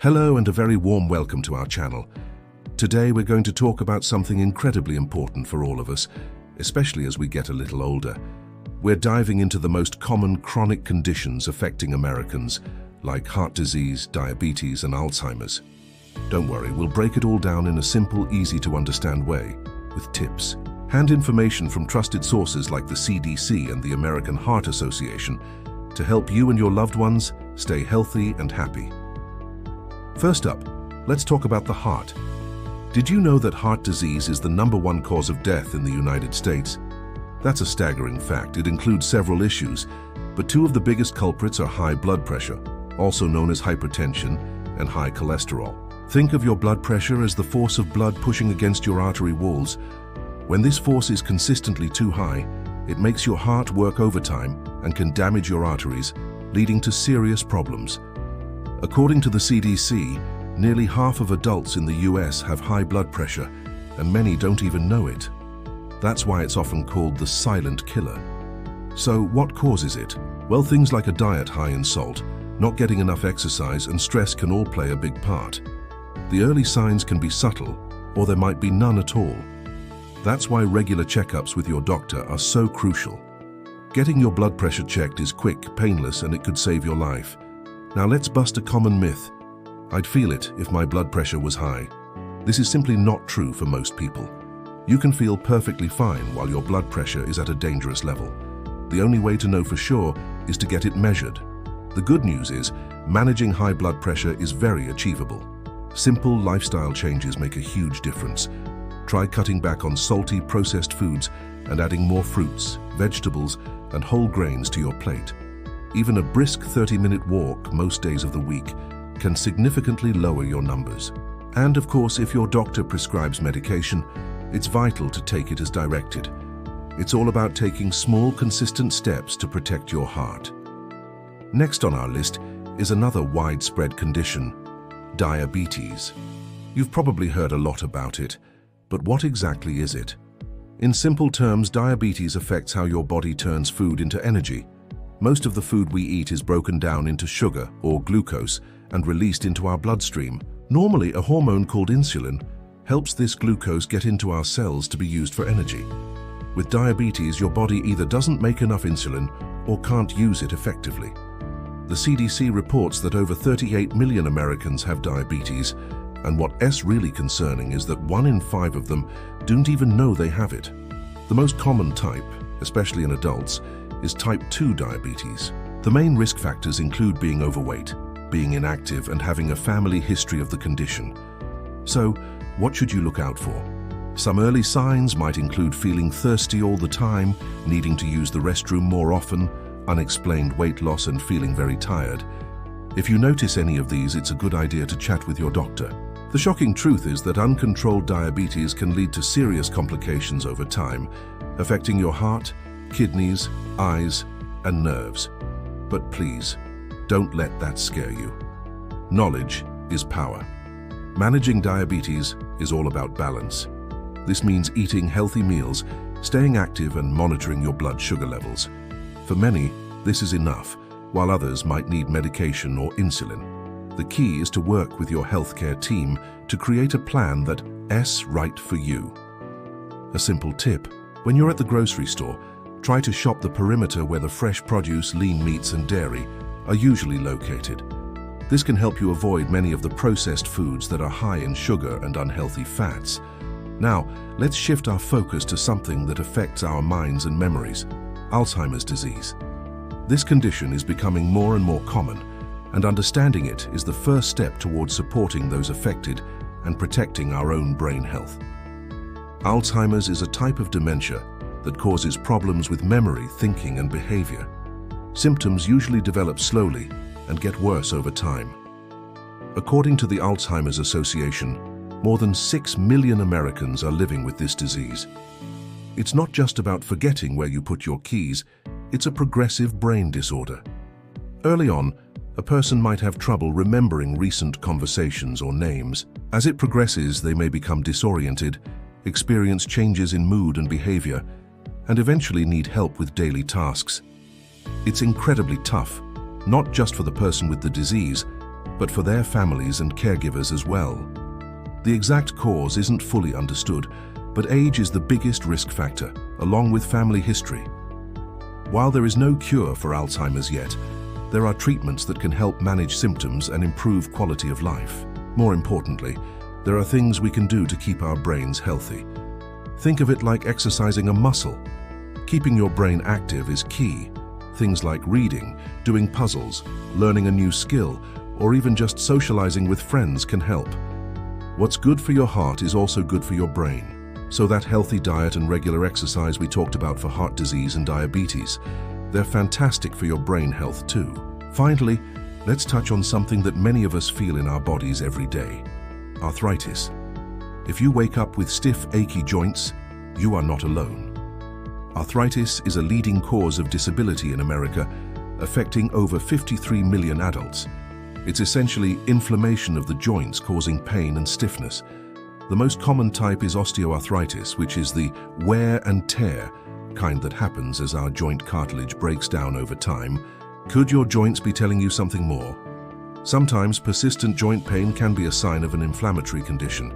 Hello and a very warm welcome to our channel. Today we're going to talk about something incredibly important for all of us, especially as we get a little older. We're diving into the most common chronic conditions affecting Americans, like heart disease, diabetes, and Alzheimer's. Don't worry, we'll break it all down in a simple, easy-to-understand way, with tips and information from trusted sources like the CDC and the American Heart Association to help you and your loved ones stay healthy and happy. First up, let's talk about the heart. Did you know that heart disease is the #1 cause of death in the United States? That's a staggering fact. It includes several issues, but two of the biggest culprits are high blood pressure, also known as hypertension, and high cholesterol. Think of your blood pressure as the force of blood pushing against your artery walls. When this force is consistently too high, it makes your heart work overtime and can damage your arteries, leading to serious problems. According to the CDC, nearly half of adults in the US have high blood pressure, and many don't even know it. That's why it's often called the silent killer. So what causes it? Well, things like a diet high in salt, not getting enough exercise, and stress can all play a big part. The early signs can be subtle, or there might be none at all. That's why regular checkups with your doctor are so crucial. Getting your blood pressure checked is quick, painless, and it could save your life. Now let's bust a common myth. I'd feel it if my blood pressure was high. This is simply not true for most people. You can feel perfectly fine while your blood pressure is at a dangerous level. The only way to know for sure is to get it measured. The good news is, managing high blood pressure is very achievable. Simple lifestyle changes make a huge difference. Try cutting back on salty, processed foods and adding more fruits, vegetables, and whole grains to your plate. Even a brisk 30-minute walk most days of the week can significantly lower your numbers. And of course, if your doctor prescribes medication, it's vital to take it as directed. It's all about taking small, consistent steps to protect your heart. Next on our list is another widespread condition, diabetes. You've probably heard a lot about it, but what exactly is it? In simple terms, diabetes affects how your body turns food into energy. Most of the food we eat is broken down into sugar, or glucose, and released into our bloodstream. Normally, a hormone called insulin helps this glucose get into our cells to be used for energy. With diabetes, your body either doesn't make enough insulin or can't use it effectively. The CDC reports that over 38 million Americans have diabetes, and what's really concerning is that 1 in 5 of them don't even know they have it. The most common type, especially in adults, is type 2 diabetes. The main risk factors include being overweight, being inactive, and having a family history of the condition. So, what should you look out for? Some early signs might include feeling thirsty all the time, needing to use the restroom more often, unexplained weight loss, and feeling very tired. If you notice any of these, it's a good idea to chat with your doctor. The shocking truth is that uncontrolled diabetes can lead to serious complications over time, affecting your heart, kidneys, eyes, and nerves. But please, don't let that scare you. Knowledge is power. Managing diabetes is all about balance. This means eating healthy meals, staying active, and monitoring your blood sugar levels. For many, this is enough, while others might need medication or insulin. The key is to work with your healthcare team to create a plan that's right for you. A simple tip: when you're at the grocery store, try to shop the perimeter where the fresh produce, lean meats, and dairy are usually located. This can help you avoid many of the processed foods that are high in sugar and unhealthy fats. Now, let's shift our focus to something that affects our minds and memories: Alzheimer's disease. This condition is becoming more and more common, and understanding it is the first step towards supporting those affected and protecting our own brain health. Alzheimer's is a type of dementia that causes problems with memory, thinking, and behavior. Symptoms usually develop slowly and get worse over time. According to the Alzheimer's Association, more than 6 million Americans are living with this disease. It's not just about forgetting where you put your keys, it's a progressive brain disorder. Early on, a person might have trouble remembering recent conversations or names. As it progresses, they may become disoriented, experience changes in mood and behavior, and eventually need help with daily tasks. It's incredibly tough, not just for the person with the disease, but for their families and caregivers as well. The exact cause isn't fully understood, but age is the biggest risk factor, along with family history. While there is no cure for Alzheimer's yet, there are treatments that can help manage symptoms and improve quality of life. More importantly, there are things we can do to keep our brains healthy. Think of it like exercising a muscle. Keeping your brain active is key. Things like reading, doing puzzles, learning a new skill, or even just socializing with friends can help. What's good for your heart is also good for your brain. So that healthy diet and regular exercise we talked about for heart disease and diabetes, they're fantastic for your brain health too. Finally, let's touch on something that many of us feel in our bodies every day: arthritis. If you wake up with stiff, achy joints, you are not alone. Arthritis is a leading cause of disability in America, affecting over 53 million adults. It's essentially inflammation of the joints causing pain and stiffness. The most common type is osteoarthritis, which is the wear and tear kind that happens as our joint cartilage breaks down over time. Could your joints be telling you something more? Sometimes persistent joint pain can be a sign of an inflammatory condition.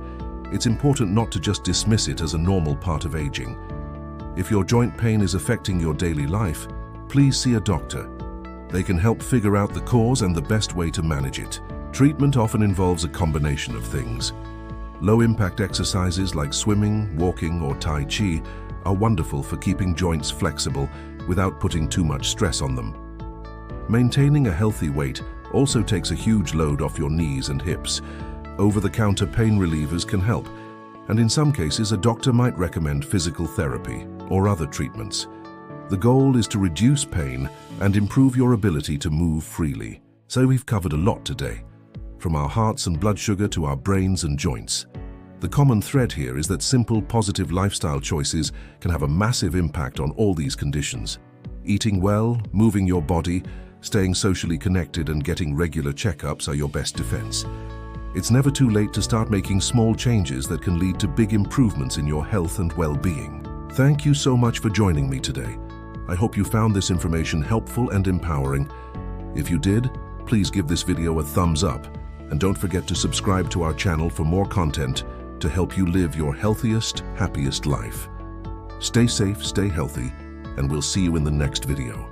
It's important not to just dismiss it as a normal part of aging. If your joint pain is affecting your daily life, please see a doctor. They can help figure out the cause and the best way to manage it. Treatment often involves a combination of things. Low-impact exercises like swimming, walking, or Tai Chi are wonderful for keeping joints flexible without putting too much stress on them. Maintaining a healthy weight also takes a huge load off your knees and hips. Over-the-counter pain relievers can help, and in some cases a doctor might recommend physical therapy or other treatments. The goal is to reduce pain and improve your ability to move freely. So we've covered a lot today, from our hearts and blood sugar to our brains and joints. The common thread here is that simple, positive lifestyle choices can have a massive impact on all these conditions. Eating well, moving your body, staying socially connected, and getting regular checkups are your best defense. It's never too late to start making small changes that can lead to big improvements in your health and well-being. Thank you so much for joining me today. I hope you found this information helpful and empowering. If you did, please give this video a thumbs up, and don't forget to subscribe to our channel for more content to help you live your healthiest, happiest life. Stay safe, stay healthy, and we'll see you in the next video.